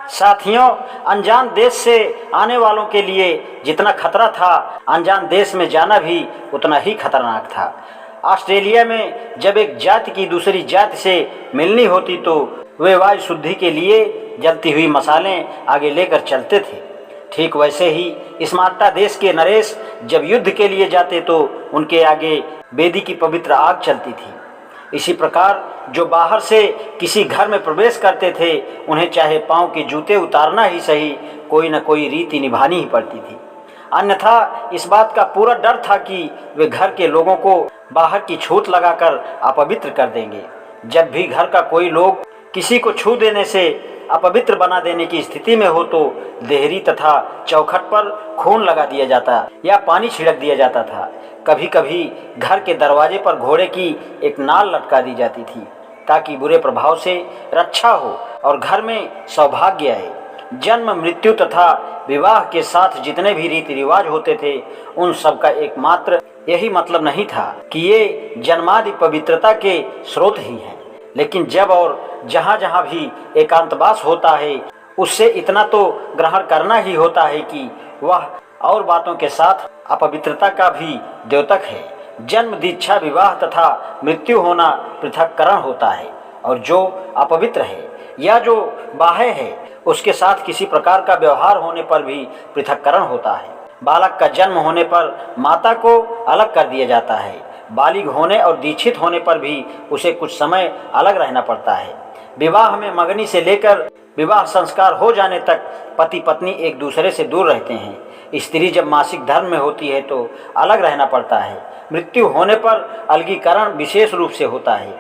साथियों, अनजान देश से आने वालों के लिए जितना खतरा था, अनजान देश में जाना भी उतना ही खतरनाक था। ऑस्ट्रेलिया में जब एक जाति की दूसरी जाति से मिलनी होती तो वे वायु शुद्धि के लिए जलती हुई मसालें आगे लेकर चलते थे। ठीक वैसे ही स्मार्टा देश के नरेश जब युद्ध के लिए जाते तो उनके आगे वेदी की पवित्र आग चलती थी। इसी प्रकार जो बाहर से किसी घर में प्रवेश करते थे, उन्हें चाहे पांव के जूते उतारना ही सही, कोई न कोई रीति निभानी ही पड़ती थी। अन्यथा इस बात का पूरा डर था कि वे घर के लोगों को बाहर की छूत लगाकर अपवित्र कर देंगे। जब भी घर का कोई लोग किसी को छू देने से अपवित्र बना देने की स्थिति में हो तो देहरी तथा चौखट पर खून लगा दिया जाता या पानी छिड़क दिया जाता था। कभी कभी घर के दरवाजे पर घोड़े की एक नाल लटका दी जाती थी ताकि बुरे प्रभाव से रक्षा हो और घर में सौभाग्य आए। जन्म, मृत्यु तथा विवाह के साथ जितने भी रीति रिवाज होते थे, उन सब का एकमात्र यही मतलब नहीं था कि ये जन्मादि पवित्रता के स्रोत ही हैं। लेकिन जब और जहाँ जहाँ भी एकांतवास होता है, उससे इतना तो ग्रहण करना ही होता है कि वह और बातों के साथ अपवित्रता का भी द्योतक है। जन्म, दीक्षा, विवाह तथा मृत्यु होना पृथक्करण होता है, और जो अपवित्र है या जो बाह्य है, उसके साथ किसी प्रकार का व्यवहार होने पर भी पृथक्करण होता है। बालक का जन्म होने पर माता को अलग कर दिया जाता है। बालिग होने और दीक्षित होने पर भी उसे कुछ समय अलग रहना पड़ता है। विवाह में मंगनी से लेकर विवाह संस्कार हो जाने तक पति पत्नी एक दूसरे से दूर रहते हैं। स्त्री जब मासिक धर्म में होती है तो अलग रहना पड़ता है। मृत्यु होने पर अलगीकरण विशेष रूप से होता है।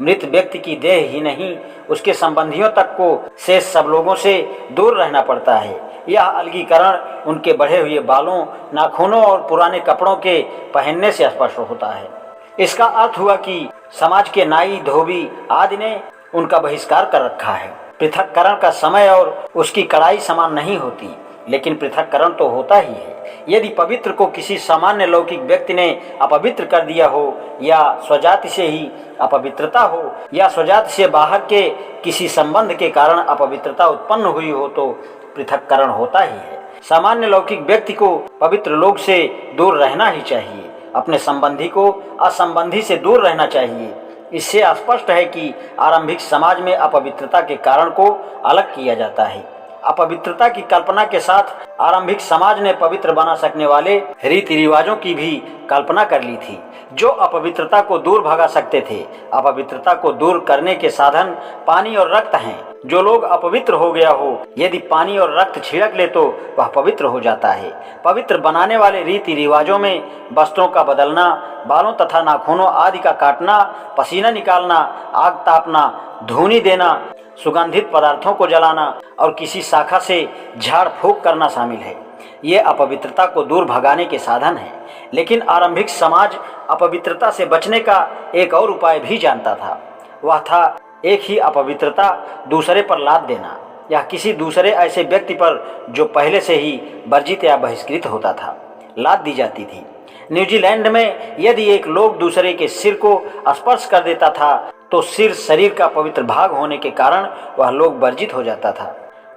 मृत व्यक्ति की देह ही नहीं, उसके संबंधियों तक को शेष सब लोगों से दूर रहना पड़ता है। यह अलगीकरण उनके बढ़े हुए बालों, नाखूनों और पुराने कपड़ों के पहनने से स्पष्ट होता है। इसका अर्थ हुआ कि समाज के नाई, धोबी आदि ने उनका बहिष्कार कर रखा है। पृथक्करण का समय और उसकी कड़ाई समान नहीं होती, लेकिन पृथक्करण तो होता ही है। यदि पवित्र को किसी सामान्य लौकिक व्यक्ति ने अपवित्र कर दिया हो, या स्वजाति से ही अपवित्रता हो, या स्वजाति से बाहर के किसी संबंध के कारण अपवित्रता उत्पन्न हुई हो, तो पृथक्करण होता ही है। सामान्य लौकिक व्यक्ति को पवित्र लोग से दूर रहना ही चाहिए। अपने संबंधी को असंबंधी से दूर रहना चाहिए। इससे स्पष्ट है कि आरंभिक समाज में अपवित्रता के कारण को अलग किया जाता है। अपवित्रता की कल्पना के साथ आरंभिक समाज ने पवित्र बना सकने वाले रीति रिवाजों की भी कल्पना कर ली थी, जो अपवित्रता को दूर भगा सकते थे। अपवित्रता को दूर करने के साधन पानी और रक्त हैं। जो लोग अपवित्र हो गया हो, यदि पानी और रक्त छिड़क ले तो वह पवित्र हो जाता है। पवित्र बनाने वाले रीति रिवाजों में वस्त्रों का बदलना, बालों तथा नाखूनों आदि का काटना, पसीना निकालना, आग तापना, धूनी देना, सुगंधित पदार्थों को जलाना और किसी शाखा से झाड़ फूंक करना शामिल है। ये अपवित्रता को दूर भगाने के साधन हैं। लेकिन आरंभिक समाज अपवित्रता से बचने का एक और उपाय भी जानता था। वह था एक ही अपवित्रता दूसरे पर लाद देना, या किसी दूसरे ऐसे व्यक्ति पर जो पहले से ही वर्जित या बहिष्कृत होता था, लाद दी जाती थी। न्यूजीलैंड में यदि एक लोग दूसरे के सिर को स्पर्श कर देता था तो सिर शरीर का पवित्र भाग होने के कारण वह लोग वर्जित हो जाता था।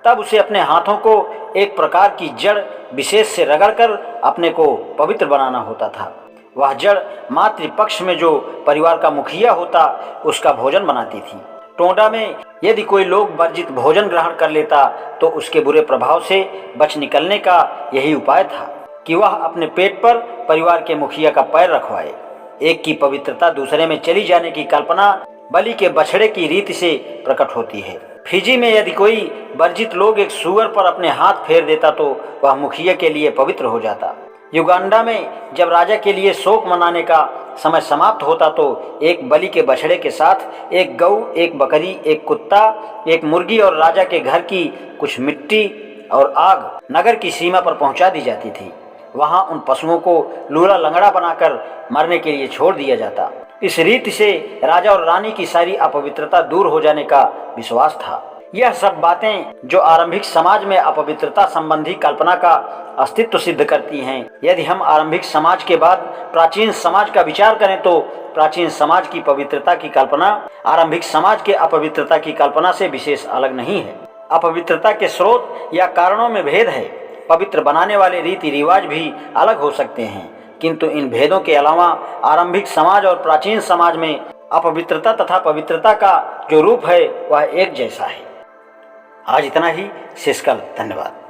तब उसे अपने हाथों को एक प्रकार की जड़ विशेष से रगड़कर अपने को पवित्र बनाना होता था। वह जड़ मातृपक्ष में जो परिवार का मुखिया होता, उसका भोजन बनाती थी। टोंडा में यदि कोई लोग वर्जित भोजन ग्रहण कर लेता तो उसके बुरे प्रभाव से बच निकलने का यही उपाय था कि वह अपने पेट पर परिवार के मुखिया का पैर रखवाए। एक की पवित्रता दूसरे में चली जाने की कल्पना बलि के बछड़े की रीति से प्रकट होती है। फिजी में यदि कोई वर्जित लोग एक सूअर पर अपने हाथ फेर देता तो वह मुखिया के लिए पवित्र हो जाता। युगांडा में जब राजा के लिए शोक मनाने का समय समाप्त होता तो एक बलि के बछड़े के साथ एक गऊ, एक बकरी, एक कुत्ता, एक मुर्गी और राजा के घर की कुछ मिट्टी और आग नगर की सीमा पर पहुंचा दी जाती थी। वहां उन पशुओं को लूला लंगड़ा बनाकर मरने के लिए छोड़ दिया जाता। इस रीति से राजा और रानी की सारी अपवित्रता दूर हो जाने का विश्वास था। यह सब बातें जो आरंभिक समाज में अपवित्रता संबंधी कल्पना का अस्तित्व सिद्ध करती हैं। यदि हम आरंभिक समाज के बाद प्राचीन समाज का विचार करें तो प्राचीन समाज की पवित्रता की कल्पना आरंभिक समाज के अपवित्रता की कल्पना से विशेष अलग नहीं है। अपवित्रता के स्रोत या कारणों में भेद है। पवित्र बनाने वाले रीति रिवाज भी अलग हो सकते हैं, किंतु इन भेदों के अलावा आरंभिक समाज और प्राचीन समाज में अपवित्रता तथा पवित्रता का जो रूप है वह एक जैसा है। आज इतना ही। शेषकाल। धन्यवाद।